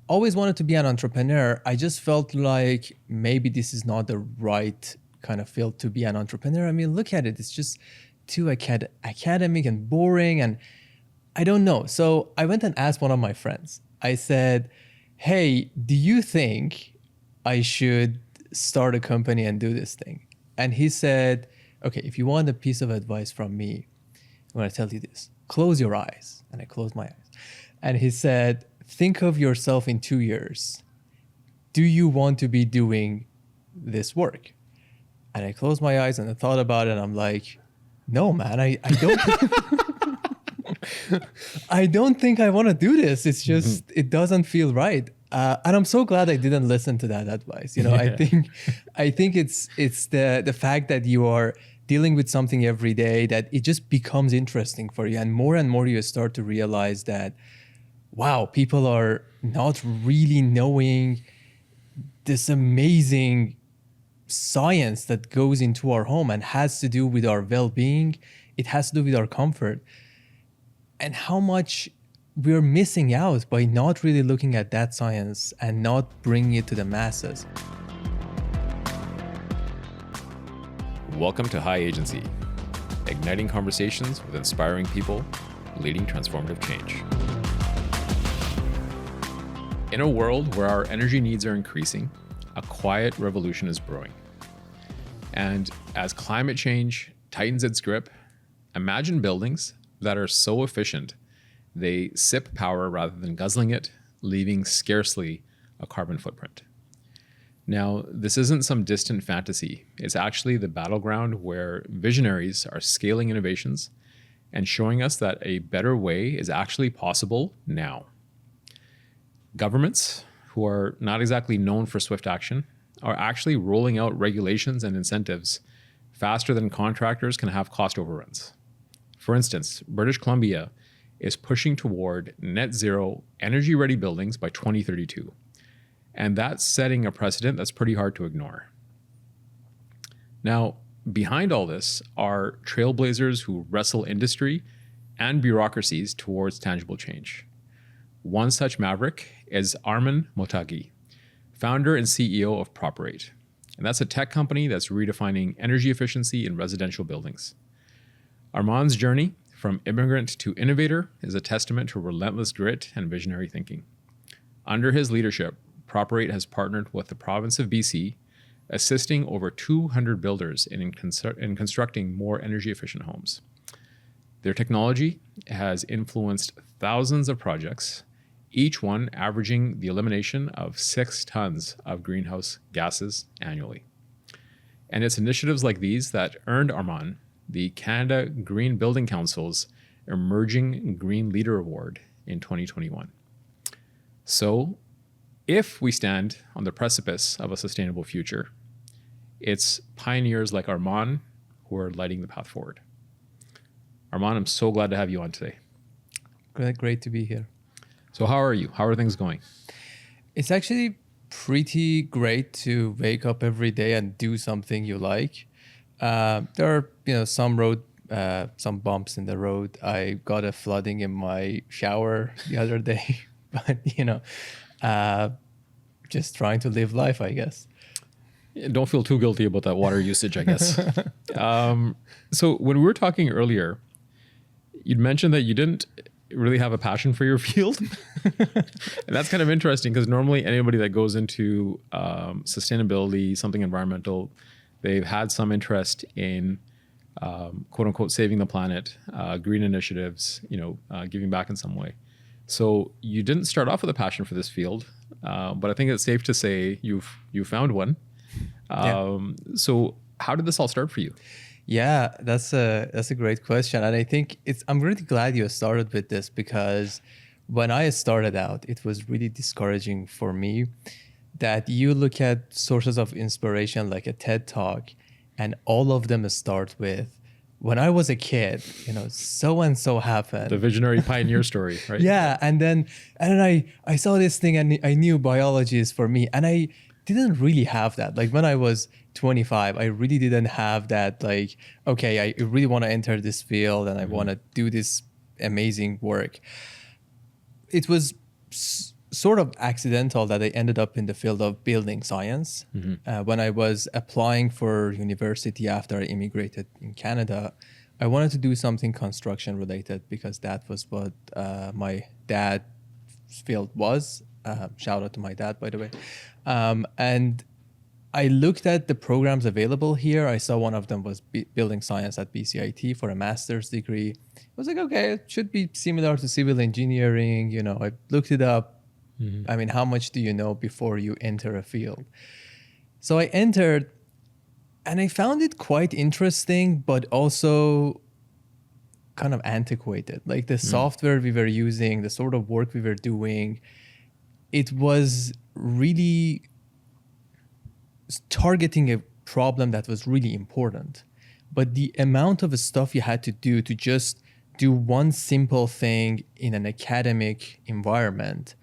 always wanted to be an entrepreneur. I just felt like maybe this is not the right kind of field to be an entrepreneur. I mean, look at it. It's just too academic and boring. And I don't know. So I went and asked one of my friends. I said, hey, do you think I should start a company and do this thing? And he said, okay, if you want a piece of advice from me, I'm going to tell you this. Close your eyes. And I closed my eyes. And he said, think of yourself in 2 years. Do you want to be doing this work? And I closed my eyes and I thought about it. And I'm like, no, man, I don't. I don't think I want to do this. It's just, it doesn't feel right. And I'm so glad I didn't listen to that advice. You know, I think it's the fact that you are dealing with something every day that it just becomes interesting for you. And more you start to realize that, wow, people are not really knowing this amazing science that goes into our home and has to do with our well-being. It has to do with our comfort. And how much we're missing out by not really looking at that science and not bringing it to the masses. Welcome to High Agency, igniting conversations with inspiring people, leading transformative change. In a world where our energy needs are increasing, a quiet revolution is brewing. And as climate change tightens its grip, imagine buildings that are so efficient they sip power rather than guzzling it, leaving scarcely a carbon footprint. Now, this isn't some distant fantasy. It's actually the battleground where visionaries are scaling innovations and showing us that a better way is actually possible now. Governments, who are not exactly known for swift action, are actually rolling out regulations and incentives faster than contractors can have cost overruns. For instance, British Columbia is pushing toward net zero energy-ready buildings by 2032. And that's setting a precedent that's pretty hard to ignore. Now, behind all this are trailblazers who wrestle industry and bureaucracies towards tangible change. One such maverick is Arman Motaghi, founder and CEO of Properate. And that's a tech company that's redefining energy efficiency in residential buildings. Arman's journey from immigrant to innovator is a testament to relentless grit and visionary thinking. Under his leadership, Properate has partnered with the province of BC, assisting over 200 builders in constructing more energy efficient homes. Their technology has influenced thousands of projects, each one averaging the elimination of 6 tons of greenhouse gases annually. And it's initiatives like these that earned Arman the Canada Green Building Council's Emerging Green Leader Award in 2021. So, if we stand on the precipice of a sustainable future, it's pioneers like Arman who are lighting the path forward. Arman, I'm so glad to have you on today. Great to be here. So how are you? How are things going? It's actually pretty great to wake up every day and do something you like. There are, some bumps in the road. I got a flooding in my shower the other day, but just trying to live life, I guess. Don't feel too guilty about that water usage, I guess. So when we were talking earlier, you'd mentioned that you didn't really have a passion for your field. And that's kind of interesting because normally anybody that goes into sustainability, something environmental, they've had some interest in quote unquote saving the planet, green initiatives, giving back in some way. So you didn't start off with a passion for this field, but I think it's safe to say you found one. So how did this all start for you? Yeah, that's a great question. And I think I'm really glad you started with this because when I started out, it was really discouraging for me that you look at sources of inspiration like a TED Talk and all of them start with, when I was a kid, so and so happened. The visionary pioneer story, right? Yeah. And then I saw this thing and I knew biology is for me. And I didn't really have that. Like when I was 25, I really didn't have that, like, okay, I really want to enter this field and I want to do this amazing work. It was sort of accidental that I ended up in the field of building science. When I was applying for university after I immigrated in Canada, I wanted to do something construction related because that was what my dad's field was. Shout out to my dad, by the way. And I looked at the programs available here. I saw one of them was building science at BCIT for a master's degree. I was like, okay, it should be similar to civil engineering. You know, I looked it up. I mean, how much do you know before you enter a field? So I entered and I found it quite interesting, but also kind of antiquated. Like the software we were using, the sort of work we were doing, it was really targeting a problem that was really important. But the amount of stuff you had to do to just do one simple thing in an academic environment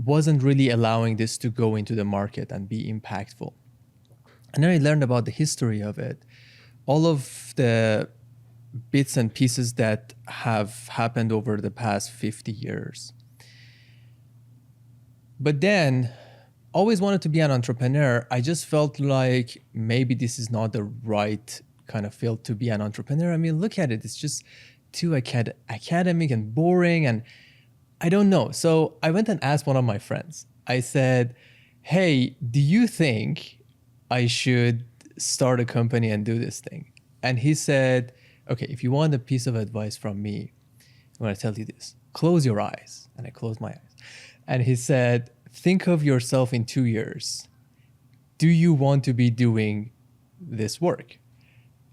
wasn't really allowing this to go into the market and be impactful. And then I learned about the history of it. All of the bits and pieces that have happened over the past 50 years. But then, always wanted to be an entrepreneur. I just felt like maybe this is not the right kind of field to be an entrepreneur. I mean, look at it. It's just too academic and boring, and I don't know. So I went and asked one of my friends. I said, hey, do you think I should start a company and do this thing? And he said, okay, if you want a piece of advice from me, I'm going to tell you this. Close your eyes. And I closed my eyes. And he said, think of yourself in 2 years. Do you want to be doing this work?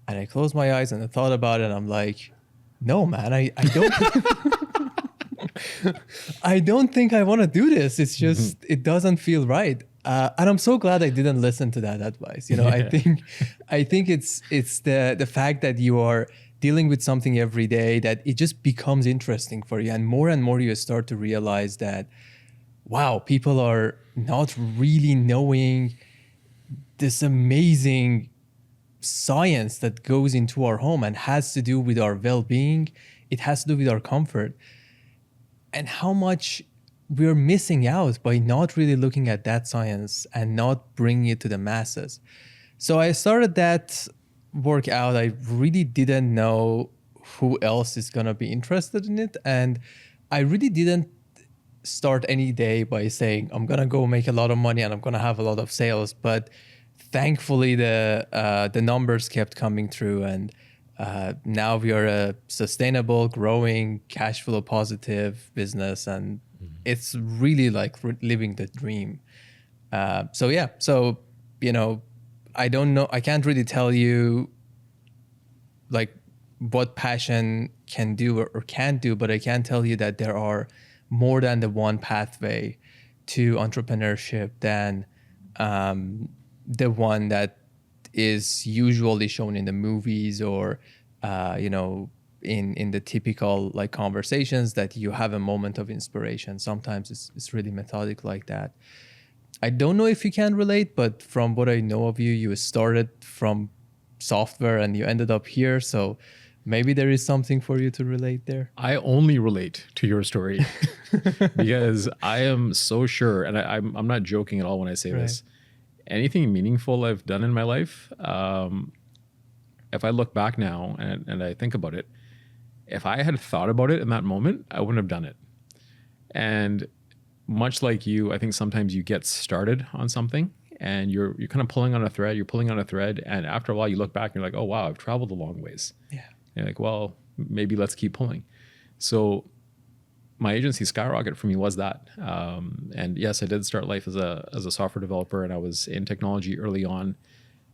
And I closed my eyes and I thought about it. And I'm like, no, man, I don't. I don't think I want to do this. It's just, it doesn't feel right. And I'm so glad I didn't listen to that advice. You know, I think it's the fact that you are dealing with something every day that it just becomes interesting for you. And more you start to realize that, wow, people are not really knowing this amazing science that goes into our home and has to do with our well-being. It has to do with our comfort. And how much we're missing out by not really looking at that science and not bringing it to the masses. So I started that work out. I really didn't know who else is going to be interested in it. And I really didn't start any day by saying, I'm going to go make a lot of money and I'm going to have a lot of sales. But thankfully, the numbers kept coming through. And now we are a sustainable, growing, cash flow positive business. And it's really like living the dream. So, you know, I don't know. I can't really tell you like what passion can do or can't do, but I can tell you that there are more than the one pathway to entrepreneurship than the one that is usually shown in the movies or, you know, in the typical like conversations that you have a moment of inspiration. Sometimes it's really methodic like that. I don't know if you can relate, but from what I know of you, you started from software and you ended up here. So maybe there is something for you to relate there. I only relate to your story because I am so sure, and I'm not joking at all when I say this. Anything meaningful I've done in my life, if I look back now and I think about it, if I had thought about it in that moment, I wouldn't have done it. And much like you, I think sometimes you get started on something and you're kind of pulling on a thread, and after a while you look back and you're like, oh wow, I've traveled a long ways. Yeah. And you're like, well, maybe let's keep pulling. So my agency Skyrocket for me was that. And yes, I did start life as a software developer, and I was in technology early on.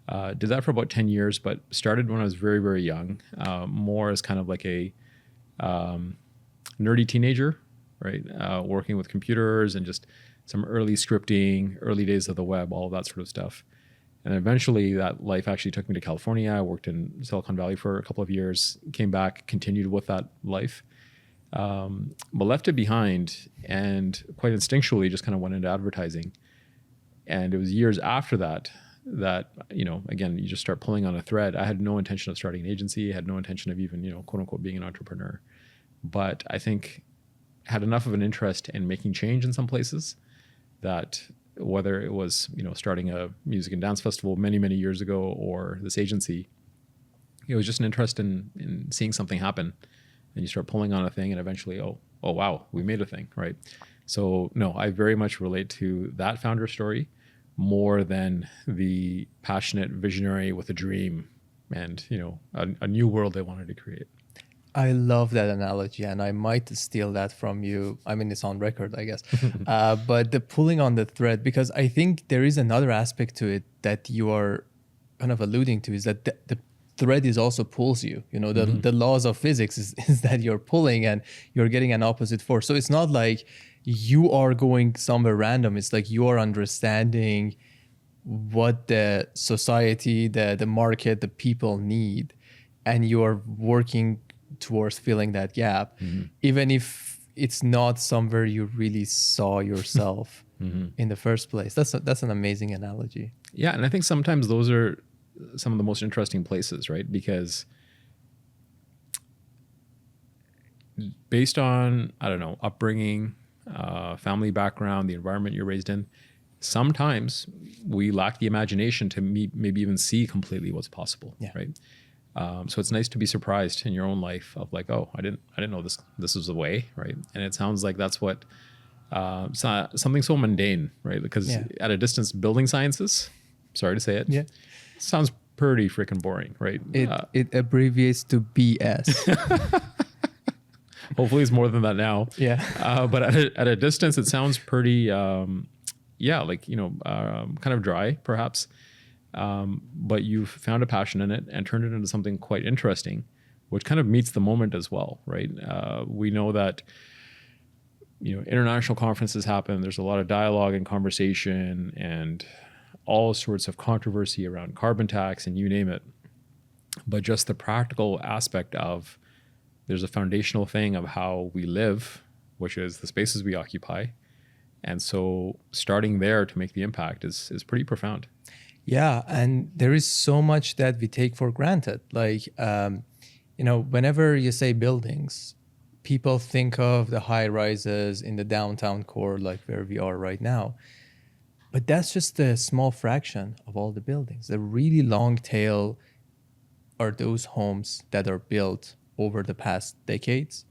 Did that for about 10 years, but started when I was very, very young, more as kind of like a nerdy teenager, right? Working with computers and just some early scripting, early days of the web, all of that sort of stuff. And eventually that life actually took me to California. I worked in Silicon Valley for a couple of years, came back, continued with that life, but left it behind and quite instinctually just kind of went into advertising. And it was years after that, you know, again, you just start pulling on a thread. I had no intention of starting an agency. I had no intention of even, you know, quote unquote, being an entrepreneur. But I think had enough of an interest in making change in some places that whether it was, starting a music and dance festival many, many years ago or this agency, it was just an interest in seeing something happen. And you start pulling on a thing and eventually, oh wow, we made a thing, right? So no, I very much relate to that founder story more than the passionate visionary with a dream and, a new world they wanted to create. I love that analogy, and I might steal that from you. I mean, it's on record, I guess. But the pulling on the thread, because I think there is another aspect to it that you are kind of alluding to, is that the thread is also pulls you. The laws of physics is that you're pulling and you're getting an opposite force. So it's not like you are going somewhere random. It's like you are understanding what the society, the market, the people need, and you are working towards filling that gap, even if it's not somewhere you really saw yourself in the first place. That's an amazing analogy. Yeah, and I think sometimes those are some of the most interesting places, right? Because based on, I don't know, upbringing, family background, the environment you're raised in, sometimes we lack the imagination to maybe even see completely what's possible, right? So it's nice to be surprised in your own life of like, oh, I didn't know this was the way, right? And it sounds like that's what something so mundane, right? Because at a distance, building sciences, sorry to say it, sounds pretty freaking boring, right? It abbreviates to BS. Hopefully, it's more than that now. Yeah. But at a distance, it sounds pretty, kind of dry, perhaps. But you've found a passion in it and turned it into something quite interesting, which kind of meets the moment as well, right? We know that, international conferences happen. There's a lot of dialogue and conversation and all sorts of controversy around carbon tax and you name it. But just the practical aspect of there's a foundational thing of how we live, which is the spaces we occupy. And so starting there to make the impact is pretty profound. Yeah, and there is so much that we take for granted. Like, whenever you say buildings, people think of the high rises in the downtown core, like where we are right now. But that's just a small fraction of all the buildings. The really long tail are those homes that are built over the past decades.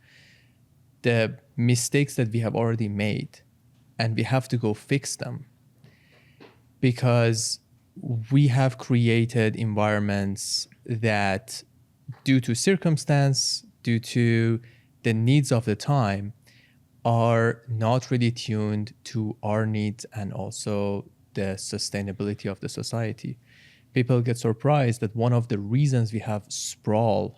The mistakes that we have already made, and we have to go fix them. Because we have created environments that, due to circumstance, due to the needs of the time, are not really tuned to our needs and also the sustainability of the society. People get surprised that one of the reasons we have sprawl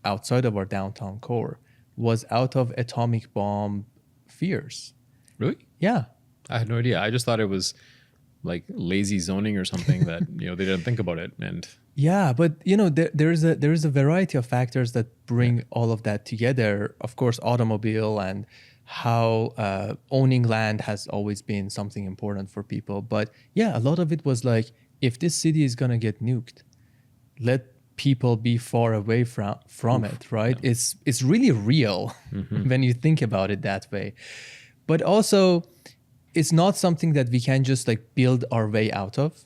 outside of our downtown core was out of atomic bomb fears. Really? Yeah. I had no idea. I just thought it was like lazy zoning or something that they didn't think about it. And yeah, but there is a variety of factors that bring all of that together. Of course, automobile and how owning land has always been something important for people. But yeah, a lot of it was like, if this city is gonna get nuked, let people be far away from it, right? Yeah. It's really real when you think about it that way. But also, it's not something that we can just like build our way out of.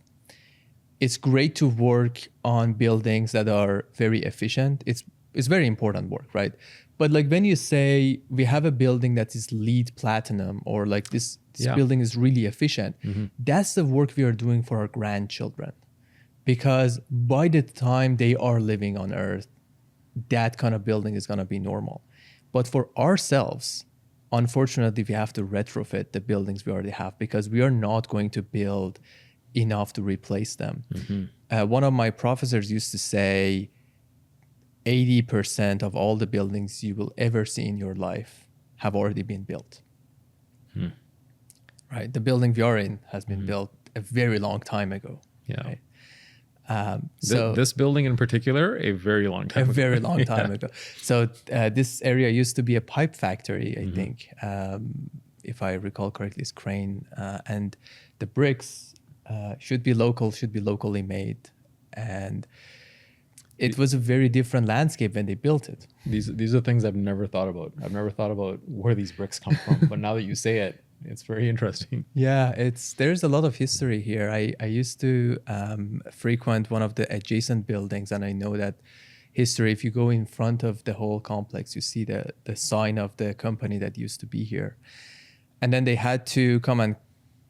It's great to work on buildings that are very efficient. It's very important work, right? But like when you say we have a building that is LEED platinum, or like this building is really efficient, that's the work we are doing for our grandchildren. Because by the time they are living on Earth, that kind of building is going to be normal. But for ourselves, unfortunately, we have to retrofit the buildings we already have, because we are not going to build enough to replace them. One of my professors used to say 80% of all the buildings you will ever see in your life have already been built. Right? The building we are in has been built a very long time ago. Yeah. Right? So this building in particular, a very long time ago. A very long time ago. So this area used to be a pipe factory, I think. If I recall correctly, it's Crane. And the bricks should be locally made. And it was a very different landscape when they built it. These are things I've never thought about. I've never thought about where these bricks come from, but now that you say it, it's very interesting. Yeah, there's a lot of history here. I used to frequent one of the adjacent buildings, and I know that history. If you go in front of the whole complex, you see the sign of the company that used to be here. And then they had to come and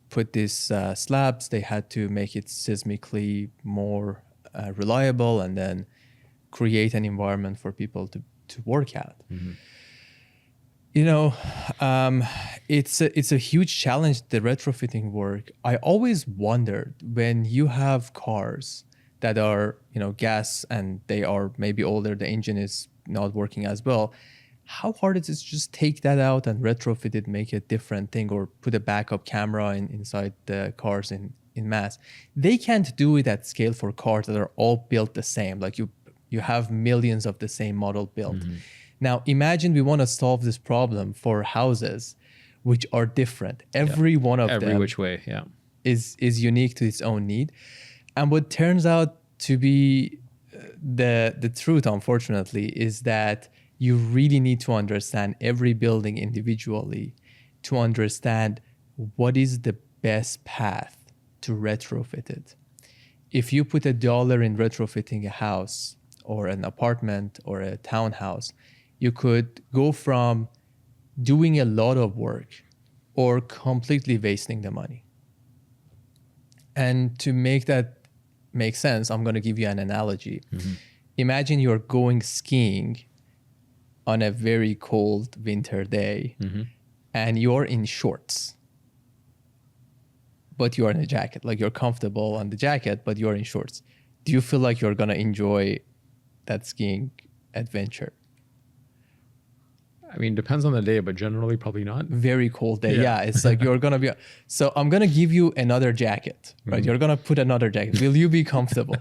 put these slabs. They had to make it seismically more reliable, and then create an environment for people to work at. Mm-hmm. You know, it's a huge challenge, the retrofitting work. I always wondered, when you have cars that are, you know, gas, and they are maybe older, the engine is not working as well, how hard it is to just take that out and retrofit it, make a different thing, or put a backup camera inside the cars in mass. They can't do it at scale for cars that are all built the same. Like you have millions of the same model built. Mm-hmm. Now, imagine we want to solve this problem for houses, which are different. Every one of them, every which way, is unique to its own need. And what turns out to be the truth, unfortunately, is that you really need to understand every building individually to understand what is the best path to retrofit it. If you put $1 in retrofitting a house or an apartment or a townhouse, you could go from doing a lot of work or completely wasting the money. And to make that make sense, I'm going to give you an analogy. Mm-hmm. Imagine you're going skiing on a very cold winter day, mm-hmm. and you're in shorts, but you're in a jacket. Like, you're comfortable on the jacket, but you're in shorts. Do you feel like you're going to enjoy that skiing adventure? I mean, depends on the day, but generally probably not. Very cold day. Yeah, it's like you're going to be... So I'm going to give you another jacket, right? Mm-hmm. You're going to put another jacket. Will you be comfortable?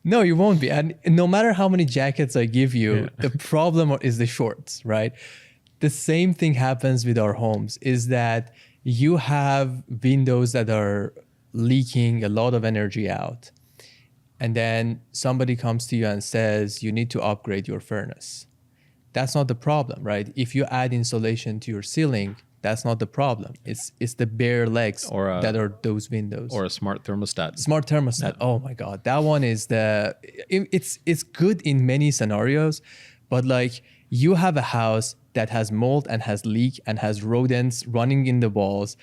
No, you won't be. And no matter how many jackets I give you, the problem is the shorts, right? The same thing happens with our homes, is that you have windows that are leaking a lot of energy out. And then somebody comes to you and says, you need to upgrade your furnace. That's not the problem, right? If you add insulation to your ceiling, that's not the problem. It's the bare legs that are those windows. Or a smart thermostat. Smart thermostat. Yeah. Oh my God. That one is it's good in many scenarios, but like, you have a house that has mold and has leak and has rodents running in the walls,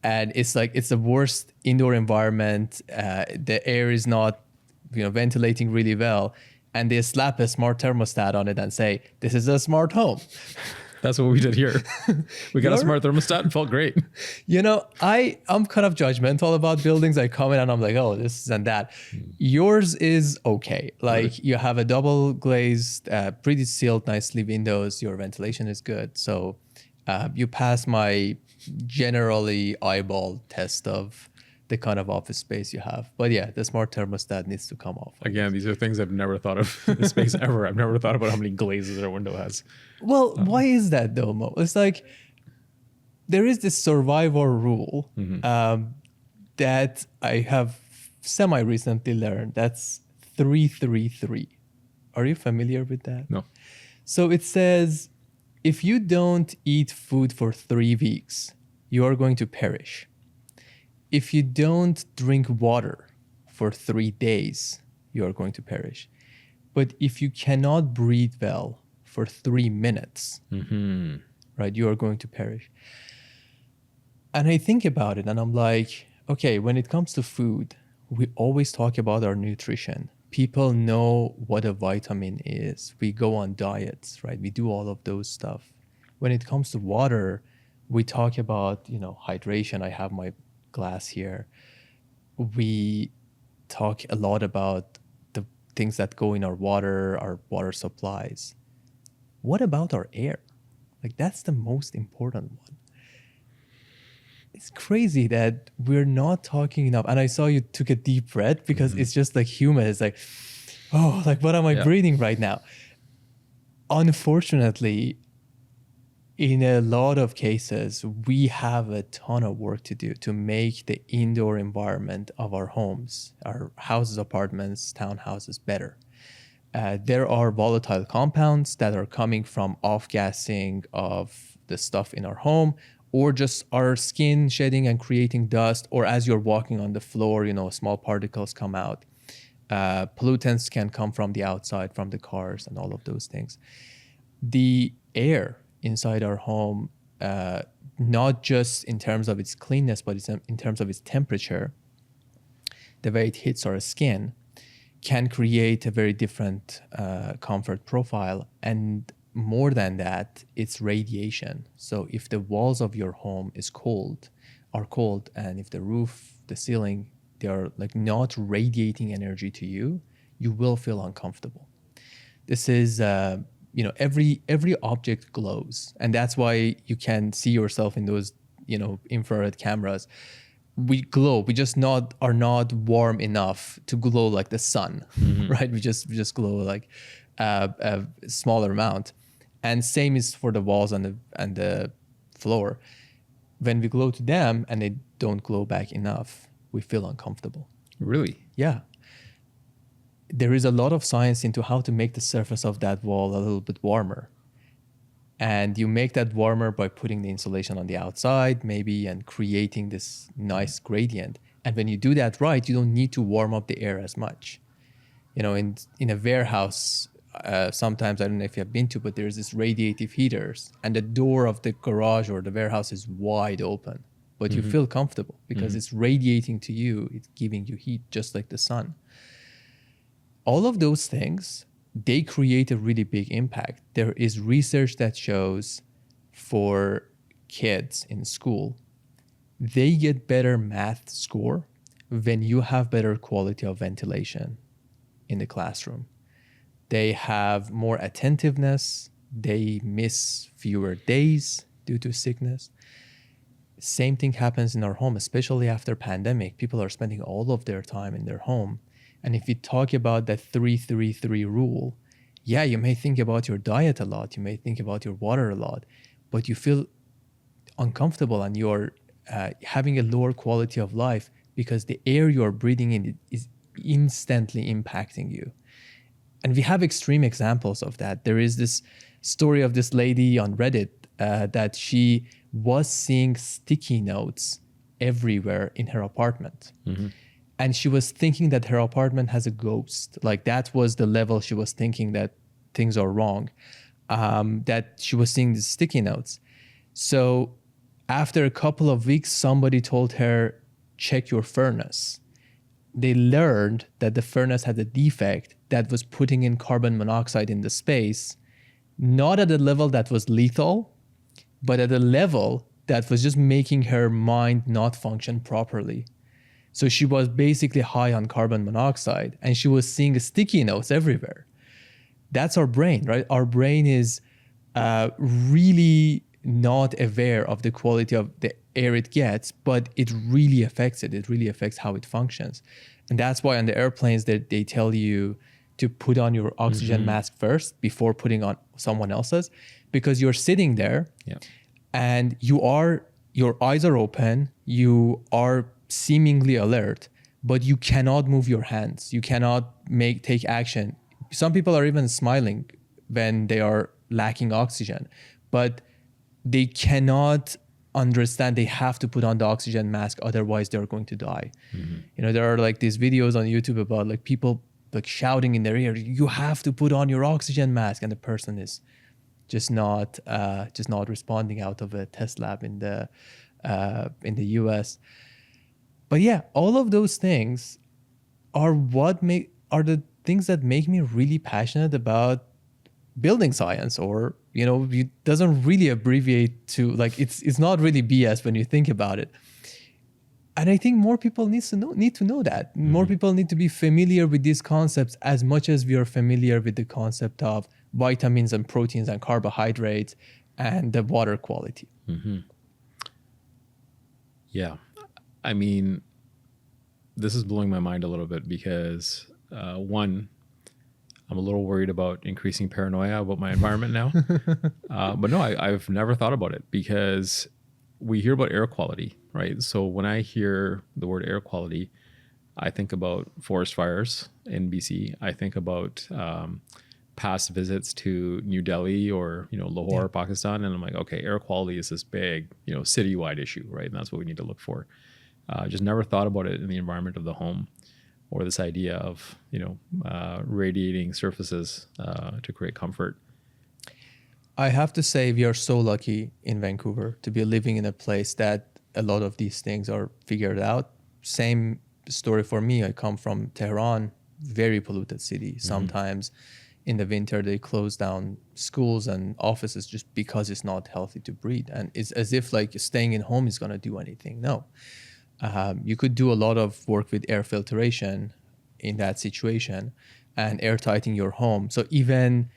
and it's like, it's the worst indoor environment. The air is not, ventilating really well. And they slap a smart thermostat on it and say, this is a smart home. That's what we did here. We got a smart thermostat and felt great. I'm kind of judgmental about buildings. I come in and I'm like, oh, this and that. Yours is okay. Like, you have a double glazed, pretty sealed nicely windows. Your ventilation is good. So you pass my generally eyeball test of the kind of office space you have. But yeah, the smart thermostat needs to come off. Again, these are things I've never thought of in the space ever. I've never thought about how many glazes our window has. Well, why is that though, Mo? It's like, there is this survivor rule that I have semi-recently learned. That's 3-3-3. Are you familiar with that? No. So it says, if you don't eat food for 3 weeks, you are going to perish. If you don't drink water for 3 days, you are going to perish. But if you cannot breathe well for 3 minutes, right, you are going to perish. And I think about it and I'm like, okay, when it comes to food, we always talk about our nutrition. People know what a vitamin is. We go on diets, right? We do all of those stuff. When it comes to water, we talk about, hydration. I have my glass here. We talk a lot about the things that go in our water supplies. What about our air? Like, that's the most important one. It's crazy that we're not talking enough. And I saw you took a deep breath, because it's just like human. It's like, oh, like, what am I breathing right now? Unfortunately, In a lot of cases, we have a ton of work to do to make the indoor environment of our homes, our houses, apartments, townhouses better. There are volatile compounds that are coming from off-gassing of the stuff in our home, or just our skin shedding and creating dust, or as you're walking on the floor, small particles come out. Pollutants can come from the outside, from the cars and all of those things. The air inside our home, not just in terms of its cleanness, but in terms of its temperature, the way it hits our skin, can create a very different comfort profile. And more than that, it's radiation. So if the walls of your home are cold, and if the roof, the ceiling, they are like not radiating energy to you, you will feel uncomfortable. This is every object glows, and that's why you can see yourself in those infrared cameras. We glow. We just are not warm enough to glow like the sun, right? We just glow like a smaller amount, and same is for the walls and the floor. When we glow to them and they don't glow back enough, we feel uncomfortable. Really? Yeah. There is a lot of science into how to make the surface of that wall a little bit warmer. And you make that warmer by putting the insulation on the outside, maybe, and creating this nice gradient. And when you do that right, you don't need to warm up the air as much. In a warehouse, sometimes, I don't know if you have been to, but there's this radiative heaters, and the door of the garage or the warehouse is wide open, but you feel comfortable because it's radiating to you. It's giving you heat just like the sun. All of those things, they create a really big impact. There is research that shows for kids in school, they get better math score when you have better quality of ventilation in the classroom. They have more attentiveness. They miss fewer days due to sickness. Same thing happens in our home, especially after pandemic. People are spending all of their time in their home. And if you talk about the 3-3-3 rule, yeah, you may think about your diet a lot, you may think about your water a lot, but you feel uncomfortable and you're having a lower quality of life because the air you're breathing in is instantly impacting you. And we have extreme examples of that. There is this story of this lady on Reddit that she was seeing sticky notes everywhere in her apartment. And she was thinking that her apartment has a ghost. Like that was the level she was thinking that things are wrong, that she was seeing these sticky notes. So after a couple of weeks, somebody told her, check your furnace. They learned that the furnace had a defect that was putting in carbon monoxide in the space, not at a level that was lethal, but at a level that was just making her mind not function properly. So she was basically high on carbon monoxide and she was seeing sticky notes everywhere. That's our brain, right? Our brain is really not aware of the quality of the air it gets, but it really affects it. It really affects how it functions. And that's why on the airplanes that they tell you to put on your oxygen mask first before putting on someone else's, because you're sitting there and your eyes are open, you are seemingly alert, but you cannot move your hands. You cannot take action. Some people are even smiling when they are lacking oxygen, but they cannot understand they have to put on the oxygen mask, otherwise they're going to die. There are like these videos on YouTube about like people like shouting in their ear, you have to put on your oxygen mask, and the person is just not responding out of a test lab in the US. But yeah, all of those things are the things that make me really passionate about building science, or it doesn't really abbreviate to like it's not really BS when you think about it. And I think more people need to know that. More people need to be familiar with these concepts as much as we are familiar with the concept of vitamins and proteins and carbohydrates and the water quality. Yeah. I mean, this is blowing my mind a little bit because one, I'm a little worried about increasing paranoia about my environment now. But no, I've never thought about it because we hear about air quality, right? So when I hear the word air quality, I think about forest fires in BC. I think about past visits to New Delhi or Lahore, Pakistan, and I'm like, okay, air quality is this big citywide issue, right? And that's what we need to look for. Just never thought about it in the environment of the home, or this idea of radiating surfaces to create comfort. I have to say we are so lucky in Vancouver to be living in a place that a lot of these things are figured out. Same story for me. I come from Tehran, very polluted city. Sometimes in the winter they close down schools and offices just because it's not healthy to breathe. And it's as if like staying in home is going to do anything. No. You could do a lot of work with air filtration in that situation and airtighting your home. So even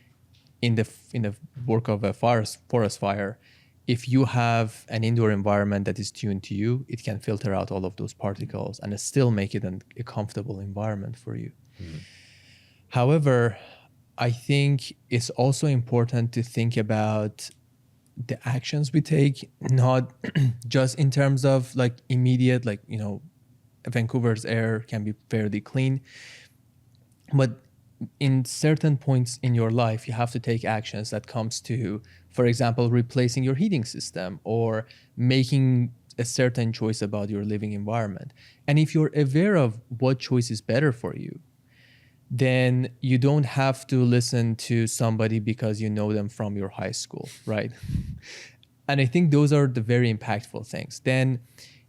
in the work of a forest fire, if you have an indoor environment that is tuned to you, it can filter out all of those particles and still make it a comfortable environment for you. However, I think it's also important to think about the actions we take, not just in terms of like immediate, like, Vancouver's air can be fairly clean, but in certain points in your life, you have to take actions that comes to, for example, replacing your heating system or making a certain choice about your living environment. And if you're aware of what choice is better for you, then you don't have to listen to somebody because you know them from your high school, right? And I think those are the very impactful things. Then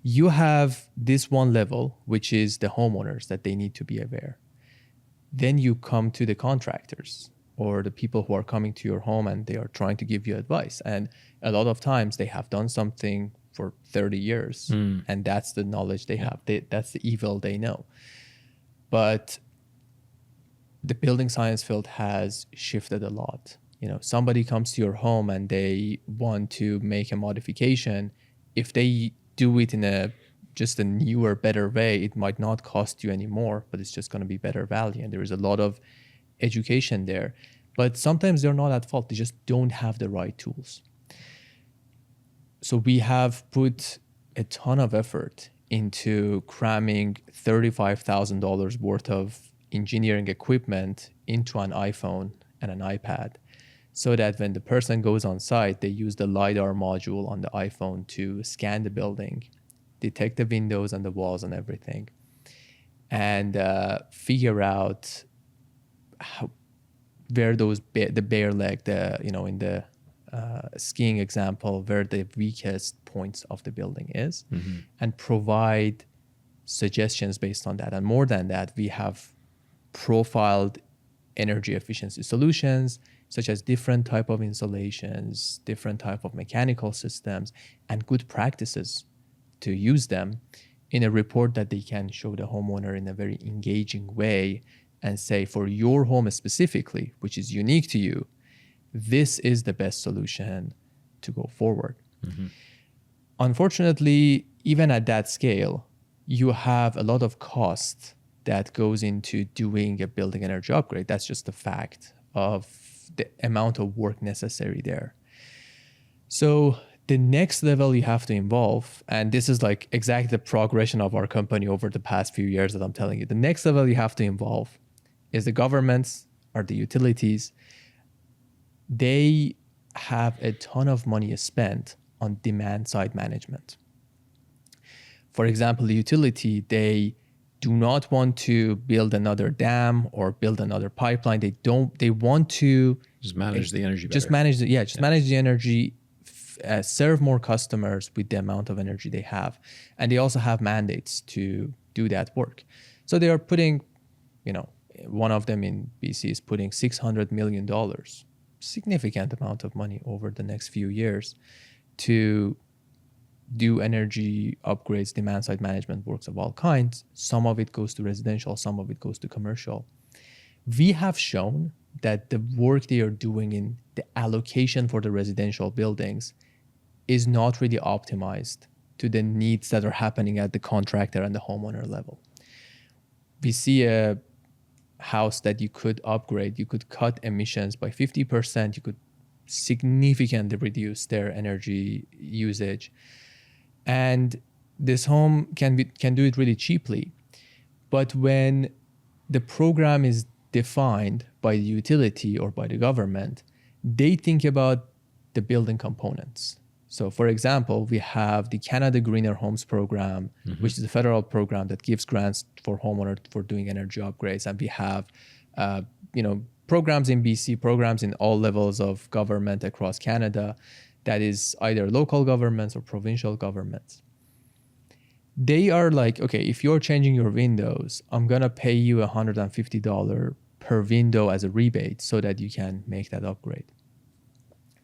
you have this one level, which is the homeowners, that they need to be aware. Then you come to the contractors or the people who are coming to your home and they are trying to give you advice. And a lot of times they have done something for 30 years and that's the knowledge they have. That's the evil they know. But the building science field has shifted a lot. Somebody comes to your home and they want to make a modification. If they do it in just a newer, better way, it might not cost you any more, but it's just going to be better value. And there is a lot of education there. But sometimes they're not at fault. They just don't have the right tools. So we have put a ton of effort into cramming $35,000 worth of engineering equipment into an iPhone and an iPad, so that when the person goes on site, they use the LiDAR module on the iPhone to scan the building, detect the windows and the walls and everything, and figure out where the bare leg, in the skiing example, where the weakest points of the building is, and provide suggestions based on that. And more than that, we have profiled energy efficiency solutions, such as different type of insulations, different type of mechanical systems, and good practices to use them in a report that they can show the homeowner in a very engaging way and say, for your home specifically, which is unique to you, this is the best solution to go forward. Unfortunately, even at that scale, you have a lot of cost that goes into doing a building energy upgrade. That's just the fact of the amount of work necessary there. So the next level you have to involve, and this is like exactly the progression of our company over the past few years that I'm telling you, the next level you have to involve is the governments or the utilities. They have a ton of money spent on demand side management. For example, the utility, they do not want to build another dam or build another pipeline. They want to just manage the energy better. Manage the energy, serve more customers with the amount of energy they have. And they also have mandates to do that work. So they are putting, one of them in BC is putting $600 million, significant amount of money over the next few years to do energy upgrades, demand side management works of all kinds. Some of it goes to residential, some of it goes to commercial. We have shown that the work they are doing in the allocation for the residential buildings is not really optimized to the needs that are happening at the contractor and the homeowner level. We see a house that you could upgrade, you could cut emissions by 50%, you could significantly reduce their energy usage. And this home can do it really cheaply. But when the program is defined by the utility or by the government, they think about the building components. So for example, we have the Canada Greener Homes program, which is a federal program that gives grants for homeowners for doing energy upgrades. And we have, programs in BC, programs in all levels of government across Canada, that is either local governments or provincial governments. They are like, okay, if you're changing your windows, I'm going to pay you $150 per window as a rebate so that you can make that upgrade.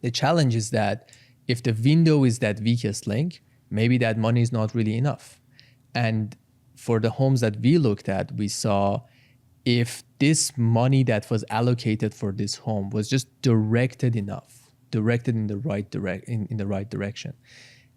The challenge is that if the window is that weakest link, maybe that money is not really enough. And for the homes that we looked at, we saw if this money that was allocated for this home was just directed in the right direction,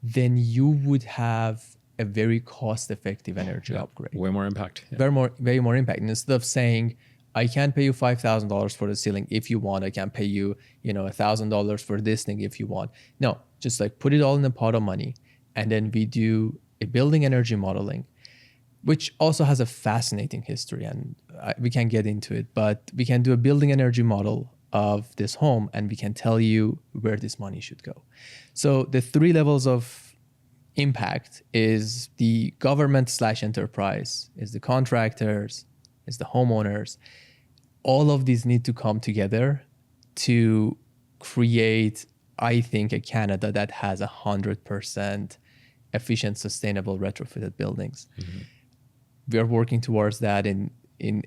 then you would have a very cost-effective energy upgrade. Way more impact. Yeah. Way more impact. And instead of saying, I can pay you $5,000 for the ceiling if you want. I can pay you, $1,000 for this thing if you want. No, just like put it all in a pot of money. And then we do a building energy modeling, which also has a fascinating history. And we can get into it, but we can do a building energy model of this home and we can tell you where this money should go. So the 3 levels of impact is the government/enterprise, is the contractors, is the homeowners. All of these need to come together to create, I think, a Canada that has 100% efficient, sustainable, retrofitted buildings. We are working towards that in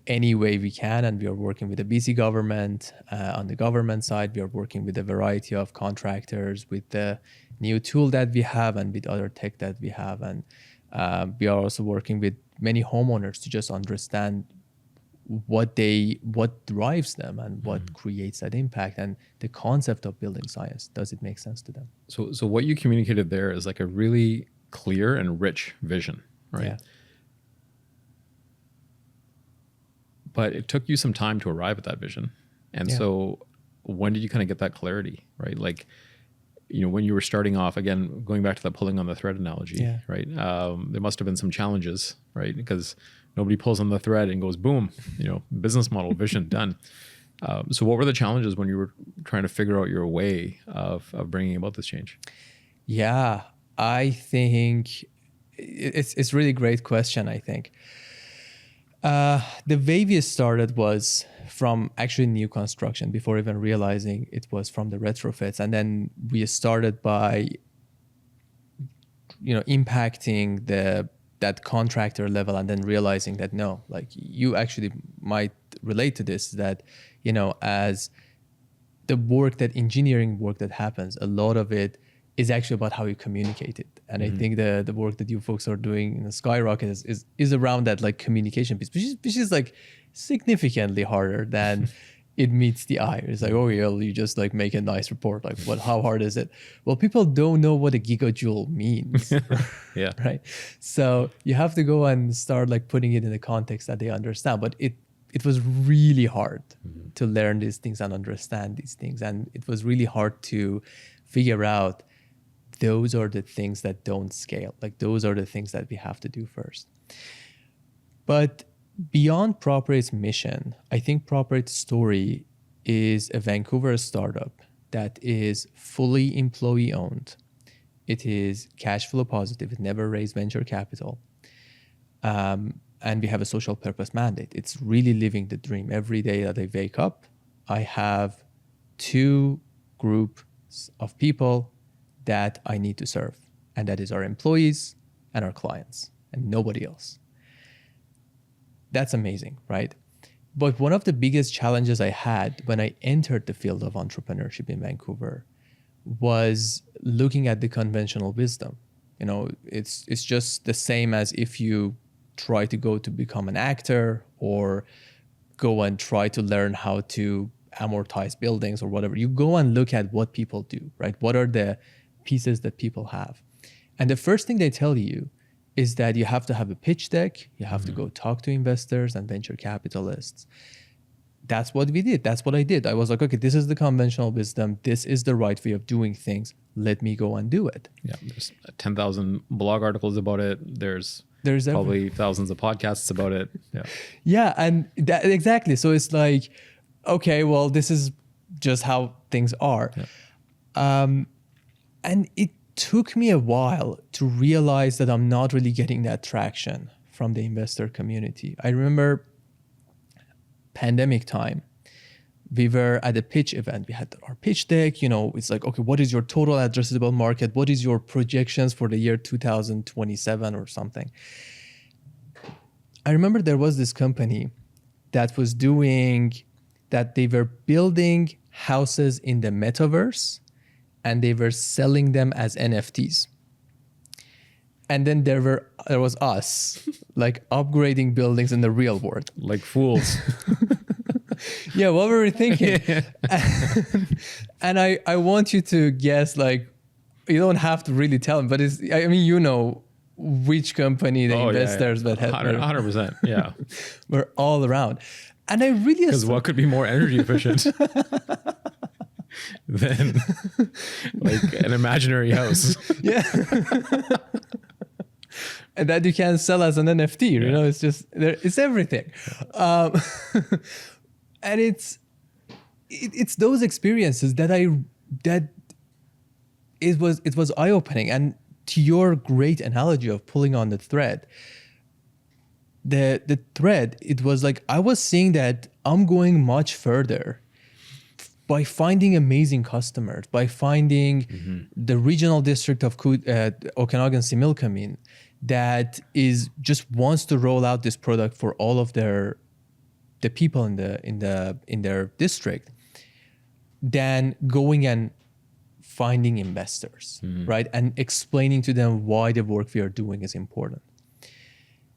any way we can, and we are working with the BC government. On the government side, we are working with a variety of contractors with the new tool that we have and with other tech that we have. And we are also working with many homeowners to just understand what drives them and what creates that impact, and the concept of building science. Does it make sense to them? So what you communicated there is like a really clear and rich vision, right? Yeah. But it took you some time to arrive at that vision. And so when did you kind of get that clarity, right? Like, when you were starting off, again, going back to that pulling on the thread analogy, right? There must have been some challenges, right? Because nobody pulls on the thread and goes, boom, business model, vision, done. So what were the challenges when you were trying to figure out your way of bringing about this change? Yeah, I think it's really great question, I think. The way we started was from actually new construction before even realizing it was from the retrofits. And then we started by, impacting that contractor level and then realizing that no, like you actually might relate to this, that, as the engineering work that happens, a lot of it is actually about how you communicate it. And I think the work that you folks are doing in the Skyrocket is around that like communication piece, which is like significantly harder than it meets the eye. It's like, oh yeah, you just like make a nice report. Like how hard is it? Well, people don't know what a gigajoule means. Yeah. Right. So you have to go and start like putting it in the context that they understand. But it was really hard to learn these things and understand these things. And it was really hard to figure out those are the things that don't scale. Like those are the things that we have to do first. But beyond Properate's mission, I think Properate's story is a Vancouver startup that is fully employee owned. It is cash flow positive. It never raised venture capital. And we have a social purpose mandate. It's really living the dream. Every day that I wake up, I have 2 groups of people that I need to serve. And that is our employees and our clients and nobody else. That's amazing, right? But one of the biggest challenges I had when I entered the field of entrepreneurship in Vancouver was looking at the conventional wisdom. It's just the same as if you try to go to become an actor or go and try to learn how to amortize buildings or whatever. You go and look at what people do, right? What are the pieces that people have? And the first thing they tell you is that you have to have a pitch deck. You have to go talk to investors and venture capitalists. that's what we did. That's what I did. I was like, okay, this is the conventional wisdom. This is the right way of doing things. Let me go and do it. Yeah, there's 10,000 blog articles about it. There's probably thousands of podcasts about it. Yeah. Yeah, and that, exactly. So it's like, okay, well, this is just how things are. Yeah. And it took me a while to realize that I'm not really getting that traction from the investor community. I remember pandemic time, we were at a pitch event. We had our pitch deck, it's like, okay, what is your total addressable market? What is your projections for the year 2027 or something? I remember there was this company that was doing that. They were building houses in the metaverse and they were selling them as NFTs. And then there was us, like upgrading buildings in the real world. Like fools. Yeah, what were we thinking? And I want you to guess, like, you don't have to really tell them, but which company the investors that had 100%. Yeah. were all around. And I really... Because what could be more energy efficient than like an imaginary house? Yeah. And that you can sell as an NFT, it's just, it's everything. And it's those experiences that it was eye-opening. And to your great analogy of pulling on the thread, the thread, it was like I was seeing that I'm going much further by finding amazing customers, by finding the regional district of Okanagan-Similkameen that is just wants to roll out this product for all of the people in their district, than going and finding investors, right? And explaining to them why the work we are doing is important.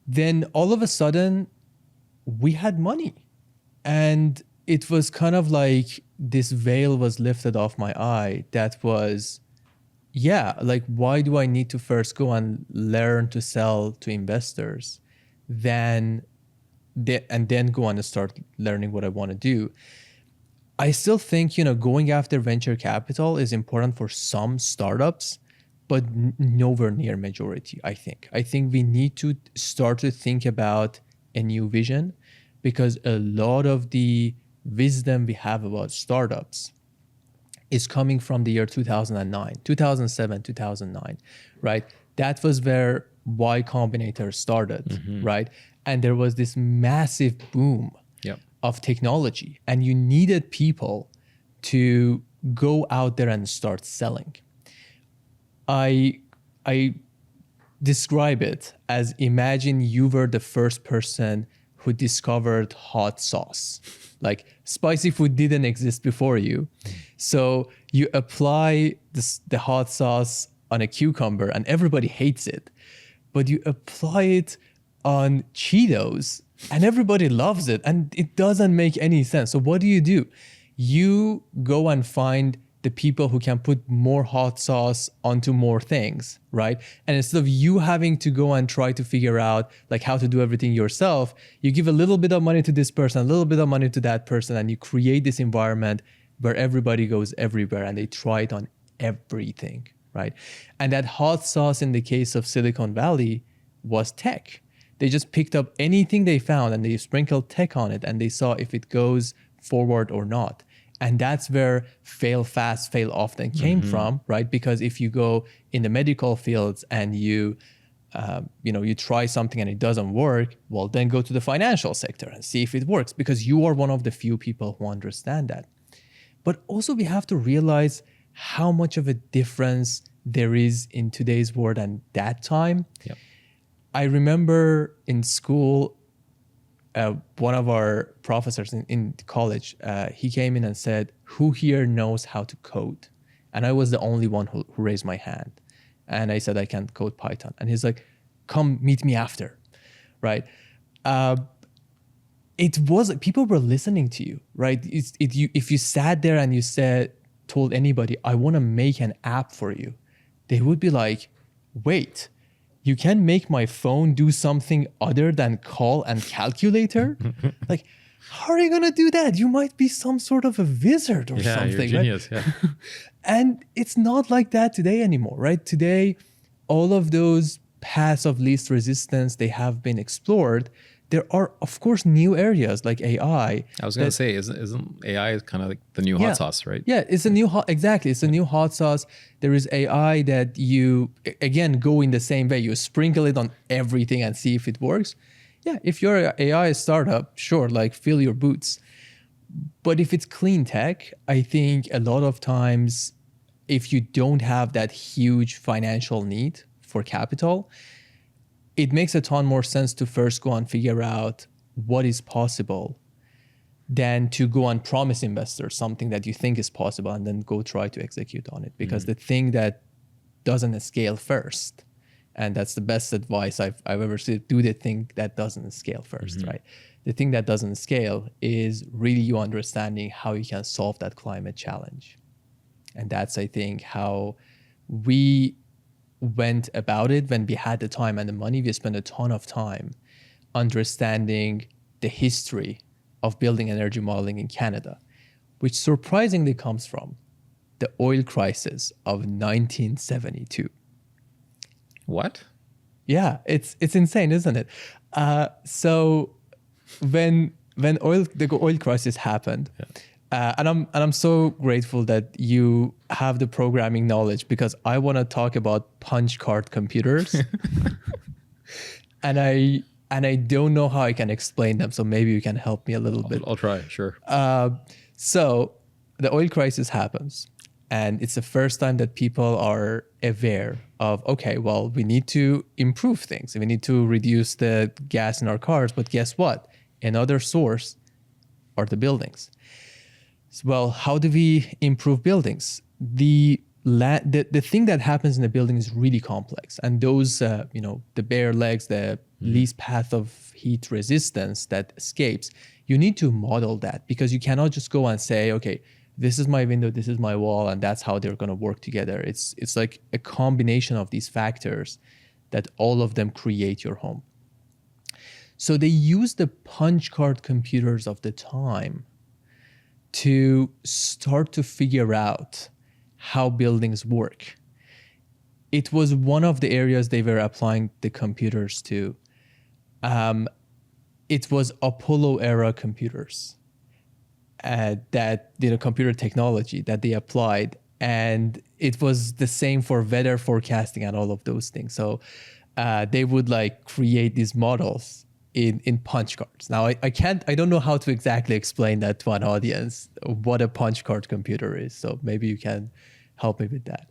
Then all of a sudden we had money, and it was kind of like this veil was lifted off my eye. That was, like, why do I need to first go and learn to sell to investors, and then go on and start learning what I want to do? I still think, going after venture capital is important for some startups, but nowhere near majority, I think. I think we need to start to think about a new vision, because a lot of the wisdom we have about startups is coming from the year 2009, 2007, 2009, right? That was where Y Combinator started, right? And there was this massive boom of technology, and you needed people to go out there and start selling. I describe it as, imagine you were the first person who discovered hot sauce. Like, spicy food didn't exist before you. So you apply the hot sauce on a cucumber and everybody hates it. But you apply it on Cheetos and everybody loves it, and it doesn't make any sense. So what do? You go and find the people who can put more hot sauce onto more things, right? And instead of you having to go and try to figure out like how to do everything yourself, you give a little bit of money to this person, a little bit of money to that person, and you create this environment where everybody goes everywhere and they try it on everything, right? And that hot sauce in the case of Silicon Valley was tech. They just picked up anything they found and they sprinkled tech on it, and they saw if it goes forward or not. And that's where fail fast, fail often came from, right? Because if you go in the medical fields and you try something and it doesn't work, well, then go to the financial sector and see if it works, because you are one of the few people who understand that. But also we have to realize how much of a difference there is in today's world and that time. Yep. I remember in school, one of our professors in college, he came in and said, "Who here knows how to code?" And I was the only one who raised my hand. And I said, "I can't code Python." And he's like, "Come meet me after," right? It was, people were listening to you, right? If you sat there and you told anybody, "I want to make an app for you," they would be like, "Wait, you can make my phone do something other than call and calculator?" Like, How are you going to do that? You might be some sort of a wizard or Yeah, something. you're a Right? genius. Yeah. And it's not like that today anymore, right? Today, all of those paths of least resistance, they have been explored. There are, of course, new areas like AI. I was gonna say, isn't AI kind of like the new hot sauce, right? Yeah, it's a new hot, exactly. It's a new hot sauce. There is AI that you, again, go in the same way. You sprinkle it on everything and see if it works. Yeah, if you're an AI startup, sure, like fill your boots. But if it's clean tech, I think a lot of times, if you don't have that huge financial need for capital, it makes a ton more sense to first go and figure out what is possible than to go and promise investors something that you think is possible and then go try to execute on it. Because the thing that doesn't scale first, and that's the best advice I've ever seen, do the thing that doesn't scale first, right? The thing that doesn't scale is really you understanding how you can solve that climate challenge. And that's, I think, how we went about it when we had the time and the money. We spent a ton of time understanding the history of building energy modeling in Canada, which surprisingly comes from the oil crisis of 1972. What? Yeah, it's insane, isn't it? So when the oil crisis happened, and I'm so grateful that you have the programming knowledge, because I want to talk about punch card computers, and I don't know how I can explain them. So maybe you can help me a little bit. I'll try. Sure. So the oil crisis happens, and it's the first time that people are aware of, okay, well, we need to improve things. We need to reduce the gas in our cars. But guess what? Another source are the buildings. Well, how do we improve buildings? The thing that happens in the building is really complex. And those, the bare legs, the least path of heat resistance that escapes, you need to model that, because you cannot just go and say, okay, this is my window, this is my wall, and that's how they're going to work together. It's like a combination of these factors that all of them create your home. So they use the punch card computers of the time to start to figure out how buildings work. It was one of the areas they were applying the computers to. It was Apollo era computers that computer technology that they applied, and it was the same for weather forecasting and all of those things. So they would like create these models in punch cards. Now I don't know how to exactly explain that to an audience, what a punch card computer is. So maybe you can help me with that.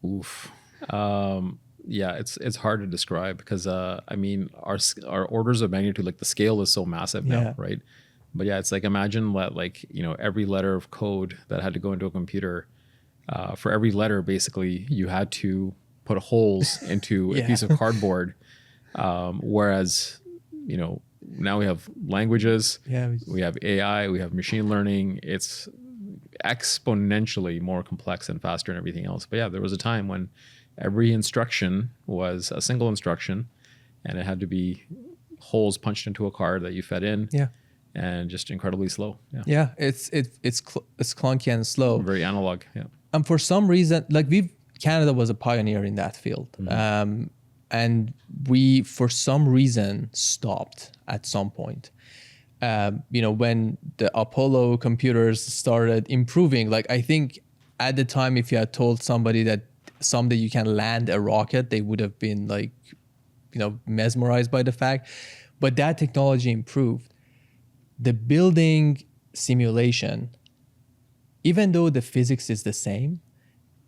Oof. Yeah, it's hard to describe, because our orders of magnitude, like the scale is so massive now, right? But yeah, it's like, imagine that, like, every letter of code that had to go into a computer, for every letter, basically you had to put holes into a piece of cardboard. Whereas, now we have languages, we have AI, we have machine learning. It's exponentially more complex and faster and everything else. But yeah, there was a time when every instruction was a single instruction, and it had to be holes punched into a card that you fed in. Yeah. And just incredibly slow. Yeah. It's clunky and slow. Very analog. Yeah. And for some reason, Canada was a pioneer in that field. Mm-hmm. And we, for some reason, stopped at some point. When the Apollo computers started improving, I think at the time, if you had told somebody that someday you can land a rocket, they would have been mesmerized by the fact. But that technology improved. The building simulation, even though the physics is the same,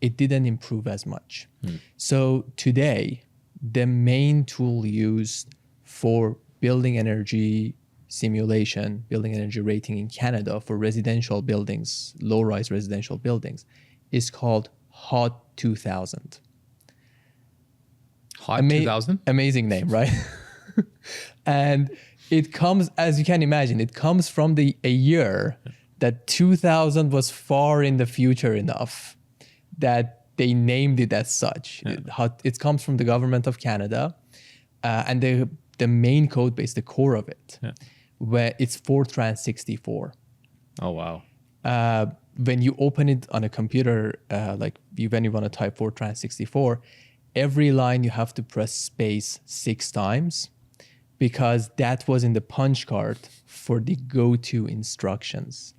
it didn't improve as much. So today, the main tool used for building energy simulation, building energy rating in Canada for residential buildings, low-rise residential buildings, is called HOT 2000. HOT 2000? Amazing name, right? And it comes, as you can imagine, it comes from a year that 2000 was far in the future enough that they named it as such. Yeah. It comes from the government of Canada, and the main code base, the core of it, where it's Fortran 64. Oh, wow. When you open it on a computer, when you want to type Fortran 64, every line you have to press space 6 times, because that was in the punch card for the go-to instructions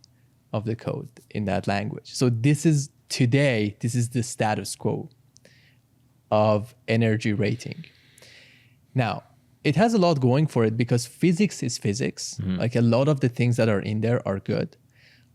of the code in that language. So this is the status quo of energy rating. Now, it has a lot going for it because physics is physics. Like a lot of the things that are in there are good,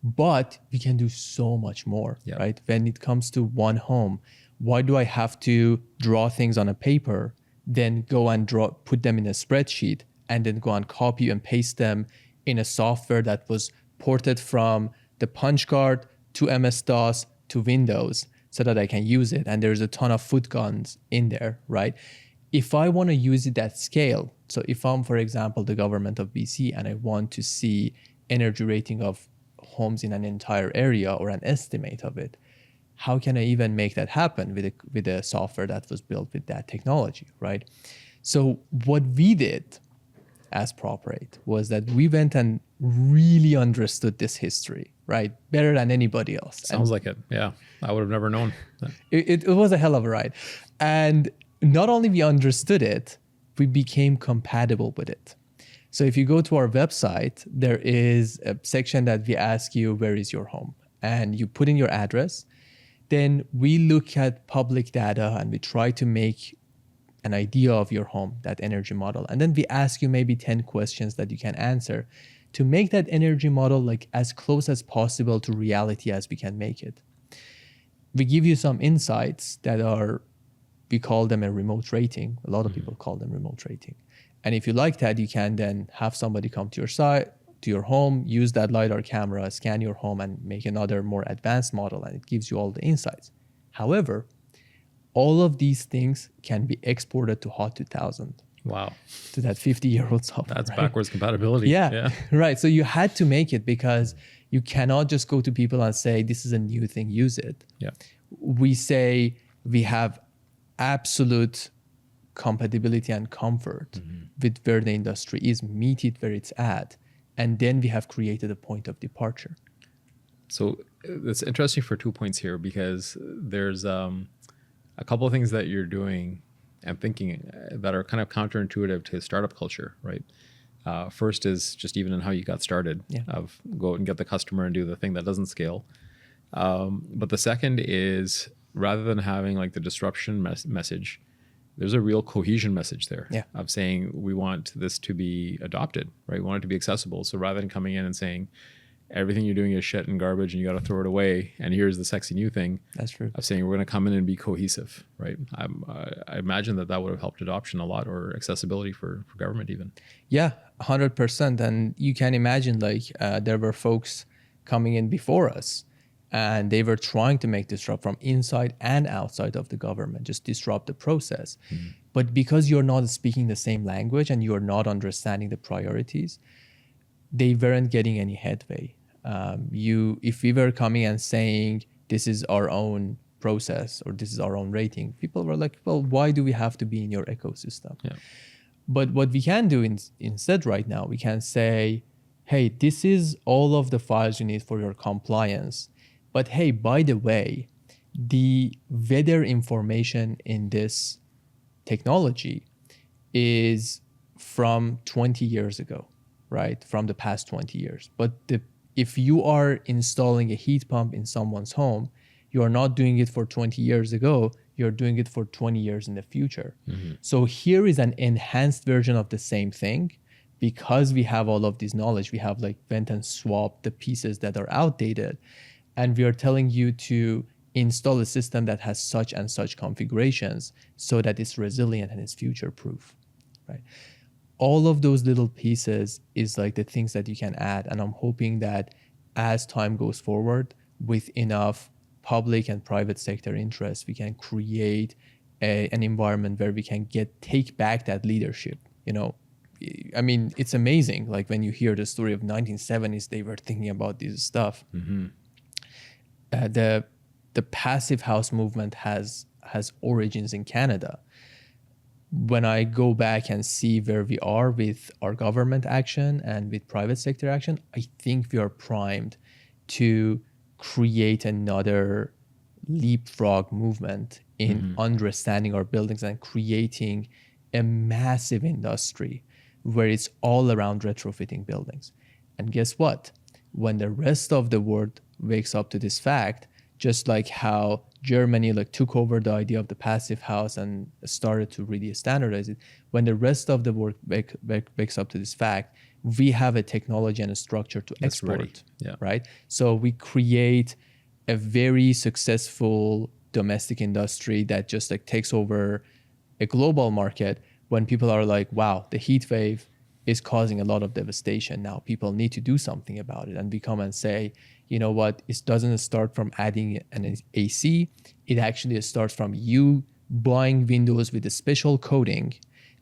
but we can do so much more, right? When it comes to one home, why do I have to draw things on a paper, then go and put them in a spreadsheet, and then go and copy and paste them in a software that was ported from the punch card to MS-DOS to Windows so that I can use it? And there's a ton of foot guns in there, right? If I want to use it at scale, so if I'm, for example, the government of BC and I want to see energy rating of homes in an entire area or an estimate of it, how can I even make that happen with a software that was built with that technology, right? So what we did as Properate was that we went and really understood this history, right? Better than anybody else. Sounds like it. Yeah. I would have never known. It was a hell of a ride. And not only we understood it, we became compatible with it. So if you go to our website, there is a section that we ask you, where is your home? And you put in your address. Then we look at public data and we try to make an idea of your home, that energy model. And then we ask you maybe 10 questions that you can answer to make that energy model like as close as possible to reality as we can make it. We give you some insights that are, we call them a remote rating. A lot of people call them remote rating. And if you like that, you can then have somebody come to your site, to your home, use that LiDAR camera, scan your home, and make another more advanced model, and it gives you all the insights. However, all of these things can be exported to HOT 2000. Wow. To that 50-year-old software. That's right? backwards compatibility. Yeah, right. So you had to make it because you cannot just go to people and say, this is a new thing, use it. Yeah. We say we have absolute compatibility and comfort with where the industry is, meet it where it's at. And then we have created a point of departure. So it's interesting for 2 points here, because there's a couple of things that you're doing and thinking that are kind of counterintuitive to startup culture, right? First is just even in how you got started, of go and get the customer and do the thing that doesn't scale. But the second is, rather than having like the disruption message, there's a real cohesion message there of saying we want this to be adopted, right? We want it to be accessible. So rather than coming in and saying everything you're doing is shit and garbage and you got to throw it away, and here's the sexy new thing. That's true. Of saying we're going to come in and be cohesive, right? I imagine that would have helped adoption a lot, or accessibility for government even. Yeah, 100%. And you can imagine there were folks coming in before us, and they were trying to make disrupt from inside and outside of the government, just disrupt the process. But because you're not speaking the same language and you're not understanding the priorities, they weren't getting any headway. If we were coming and saying, this is our own process or this is our own rating, people were like, well, why do we have to be in your ecosystem? Yeah. But what we can do instead right now, we can say, hey, this is all of the files you need for your compliance. But hey, by the way, the weather information in this technology is from 20 years ago, right? From the past 20 years. But if you are installing a heat pump in someone's home, you are not doing it for 20 years ago, you're doing it for 20 years in the future. So here is an enhanced version of the same thing. Because we have all of this knowledge, we have went and swapped the pieces that are outdated. And we are telling you to install a system that has such and such configurations so that it's resilient and it's future-proof, right? All of those little pieces is the things that you can add. And I'm hoping that as time goes forward, with enough public and private sector interest, we can create an environment where we can take back that leadership. I mean, it's amazing. When you hear the story of 1970s, they were thinking about this stuff. The passive house movement has origins in Canada. when I go back and see where we are with our government action and with private sector action, I think we are primed to create another leapfrog movement in understanding our buildings and creating a massive industry where it's all around retrofitting buildings. And guess what? When the rest of the world wakes up to this fact, just like how Germany took over the idea of the passive house and started to really standardize it, when the rest of the world wakes up to this fact, we have a technology and a structure to That's export, ready. Yeah. right? So we create a very successful domestic industry that just takes over a global market when people are like, wow, the heat wave is causing a lot of devastation. Now people need to do something about it. And we come and say, you know what, it doesn't start from adding an AC. It actually starts from you buying windows with a special coating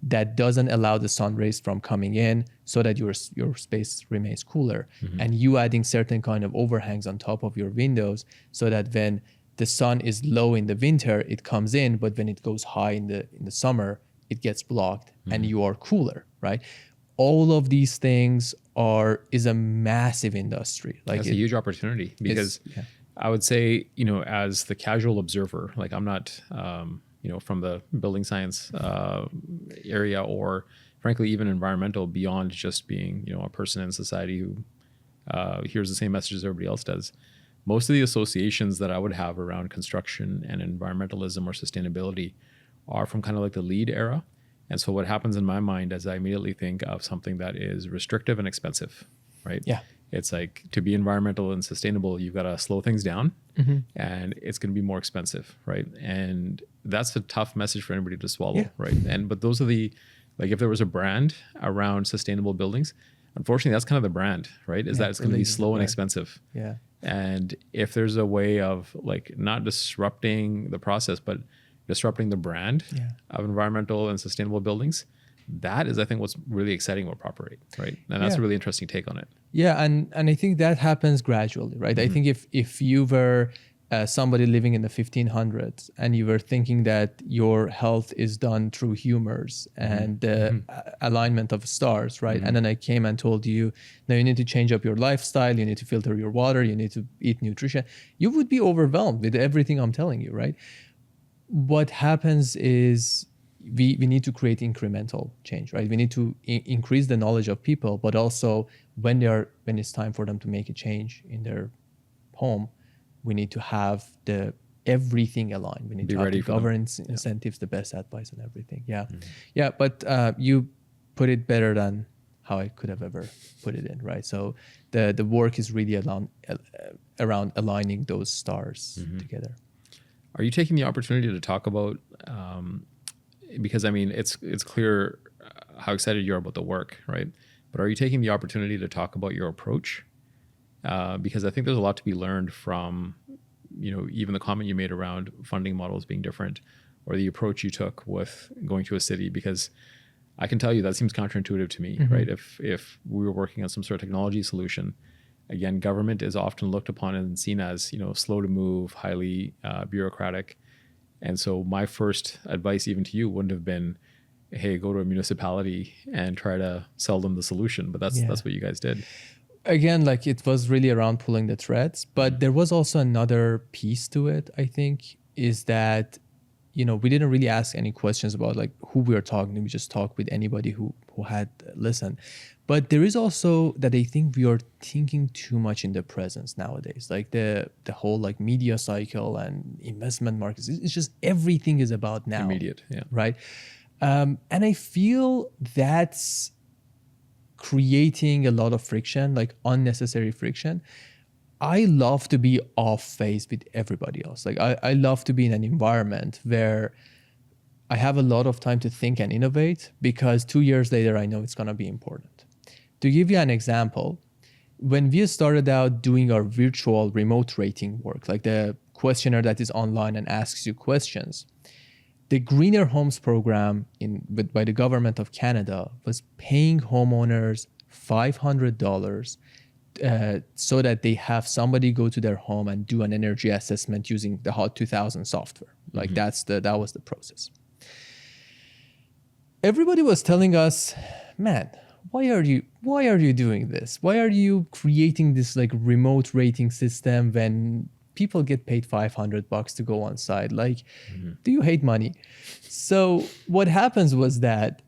that doesn't allow the sun rays from coming in so that your space remains cooler. And you adding certain kind of overhangs on top of your windows so that when the sun is low in the winter, it comes in, but when it goes high in the summer, it gets blocked and you are cooler, right? All of these things is a massive industry. That's a huge opportunity because I would say, as the casual observer, I'm not, from the building science area or frankly, even environmental beyond just being, a person in society who hears the same message as everybody else does. Most of the associations that I would have around construction and environmentalism or sustainability are from kind of the LEED era. And so what happens in my mind is I immediately think of something that is restrictive and expensive, right? Yeah. It's to be environmental and sustainable, you've got to slow things down and it's going to be more expensive, right? And that's a tough message for anybody to swallow, right? But those are if there was a brand around sustainable buildings, unfortunately, that's kind of the brand, right? Is that it's going to be slow and expensive. Yeah. And if there's a way of not disrupting the process, but disrupting the brand of environmental and sustainable buildings, that is, I think, what's really exciting about Properate, right? And that's a really interesting take on it. Yeah, and I think that happens gradually, right? I think if you were somebody living in the 1500s and you were thinking that your health is done through humors and the alignment of stars, right? And then I came and told you, now you need to change up your lifestyle, you need to filter your water, you need to eat nutrition, you would be overwhelmed with everything I'm telling you, right? What happens is we need to create incremental change, right? We need to increase the knowledge of people, but also when it's time for them to make a change in their home, we need to have everything aligned. We need to have the governance incentives, the best advice and everything. Yeah. Yeah. But you put it better than how I could have ever put it in, right? So the work is really around aligning those stars together. Are you taking the opportunity to talk about, because it's clear how excited you are about the work, right? But are you taking the opportunity to talk about your approach? Because I think there's a lot to be learned from, even the comment you made around funding models being different or the approach you took with going to a city, because I can tell you that seems counterintuitive to me, right? If we were working on some sort of technology solution, again, government is often looked upon and seen as, slow to move, highly bureaucratic. And so my first advice even to you wouldn't have been, hey, go to a municipality and try to sell them the solution. But that's what you guys did. Again, it was really around pulling the threads. But there was also another piece to it, I think, is that, we didn't really ask any questions about who we were talking to. We just talked with anybody who had listened. But there is also that I think we are thinking too much in the presence nowadays. The whole media cycle and investment markets. It's just everything is about now. Immediate, yeah. Right. And I feel that's creating a lot of friction, unnecessary friction. I love to be off phase with everybody else. I love to be in an environment where I have a lot of time to think and innovate, because 2 years later, I know it's going to be important. To give you an example, when we started out doing our virtual remote rating work, the questionnaire that is online and asks you questions, the Greener Homes program by the government of Canada was paying homeowners $500 so that they have somebody go to their home and do an energy assessment using the HOT 2000 software. That was the process. everybody was telling us, man, why are you doing this? Why are you creating this like remote rating system when people get paid $500 to go on site? Like, do you hate money? So what happens was that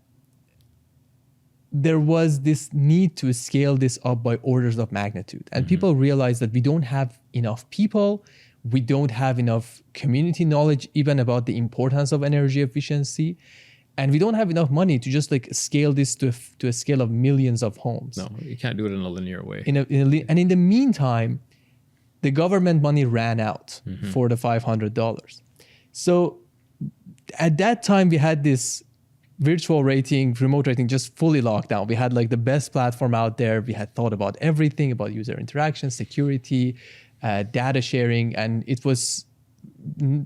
there was this need to scale this up by orders of magnitude. And people realized that we don't have enough people. We don't have enough community knowledge even about the importance of energy efficiency. And we don't have enough money to just like scale this to a scale of millions of homes. No, you can't do it in a linear way. And in the meantime, the government money ran out for the $500. So at that time, we had this virtual rating, remote rating, just fully locked down. We had like the best platform out there. We had thought about everything, about user interaction, security, data sharing, and it was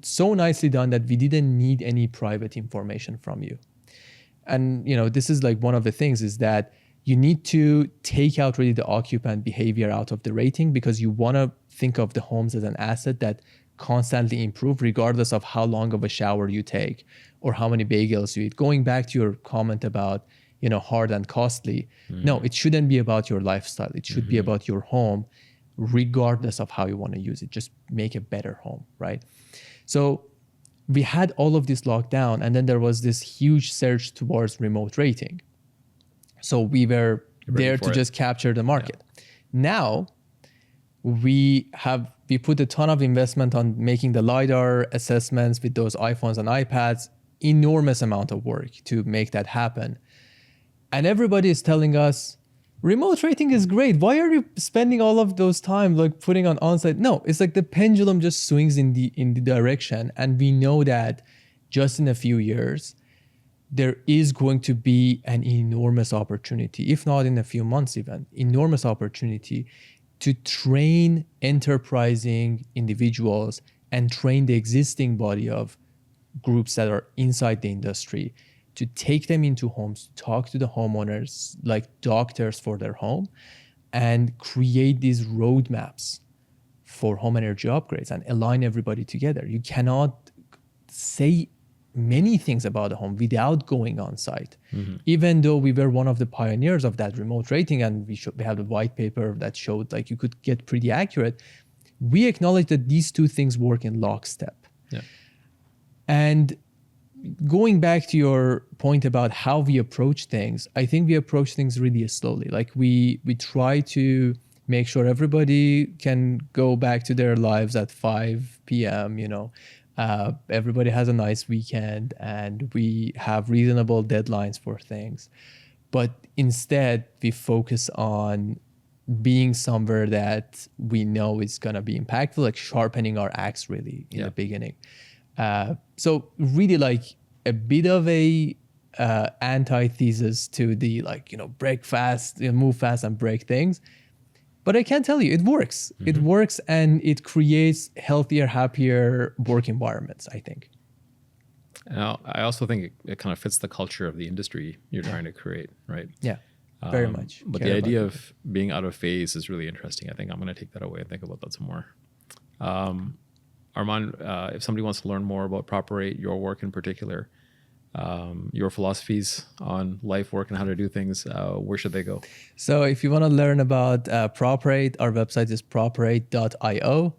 so nicely done that we didn't need any private information from you. And this is like one of the things is that you need to take out really the occupant behavior out of the rating, because you want to think of the homes as an asset that constantly improve regardless of how long of a shower you take or how many bagels you eat. Going back to your comment about hard and costly, no, it shouldn't be about your lifestyle. It should be about your home, regardless of how you want to use it. Just make a better home, right? So we had all of this locked down, and then there was this huge surge towards remote rating. So we were there to just capture the market. Yeah. Now we put a ton of investment on making the LiDAR assessments with those iPhones and iPads, enormous amount of work to make that happen. And everybody is telling us, remote rating is great. Why are you spending all of those time like putting on onsite? No, it's like the pendulum just swings in the direction. And we know that just in a few years, there is going to be an enormous opportunity, if not in a few months even, enormous opportunity to train enterprising individuals and train the existing body of groups that are inside the industry to take them into homes, talk to the homeowners like doctors for their home, and create these roadmaps for home energy upgrades and align everybody together. You cannot say many things about a home without going on site. Even though we were one of the pioneers of that remote rating, and we have a white paper that showed like you could get pretty accurate, we acknowledge that these two things work in lockstep. Yeah. And going back to your point about how we approach things, I think we approach things really slowly. Like we try to make sure everybody can go back to their lives at 5 p.m., everybody has a nice weekend, and we have reasonable deadlines for things. But instead, we focus on being somewhere that we know is going to be impactful, like sharpening our axe really in the beginning. So really like a bit of a antithesis to the break fast, move fast and break things. But I can tell you, it works. It works, and it creates healthier, happier work environments, I think. Now, I also think it kind of fits the culture of the industry you're trying to create, right? Yeah, very much. But the idea of being out of phase is really interesting. I think I'm going to take that away and think about that some more. Arman, if somebody wants to learn more about Properate, your work in particular, your philosophies on life, work, and how to do things, where should they go? So if you want to learn about Properate, our website is properate.io.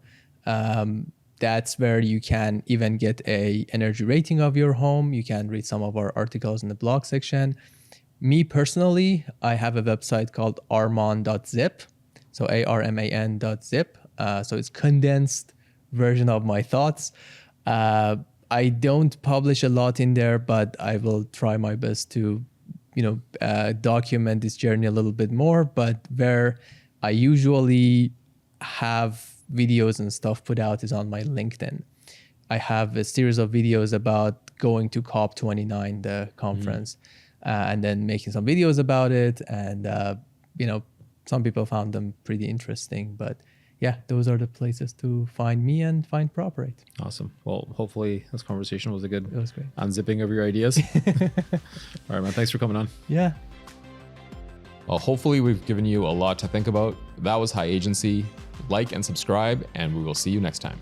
That's where you can even get a energy rating of your home. You can read some of our articles in the blog section. Me personally, I have a website called arman.zip. So arman.zip. So it's condensed version of my thoughts. I don't publish a lot in there, but I will try my best to, document this journey a little bit more. But where I usually have videos and stuff put out is on my LinkedIn. I have a series of videos about going to COP29, the conference, and then making some videos about it. And, some people found them pretty interesting, but yeah, those are the places to find me and find Properate. Awesome. Well, hopefully this conversation was a good great unzipping of your ideas. All right, man. Thanks for coming on. Yeah. Well, hopefully we've given you a lot to think about. That was High Agency. Like and subscribe, and we will see you next time.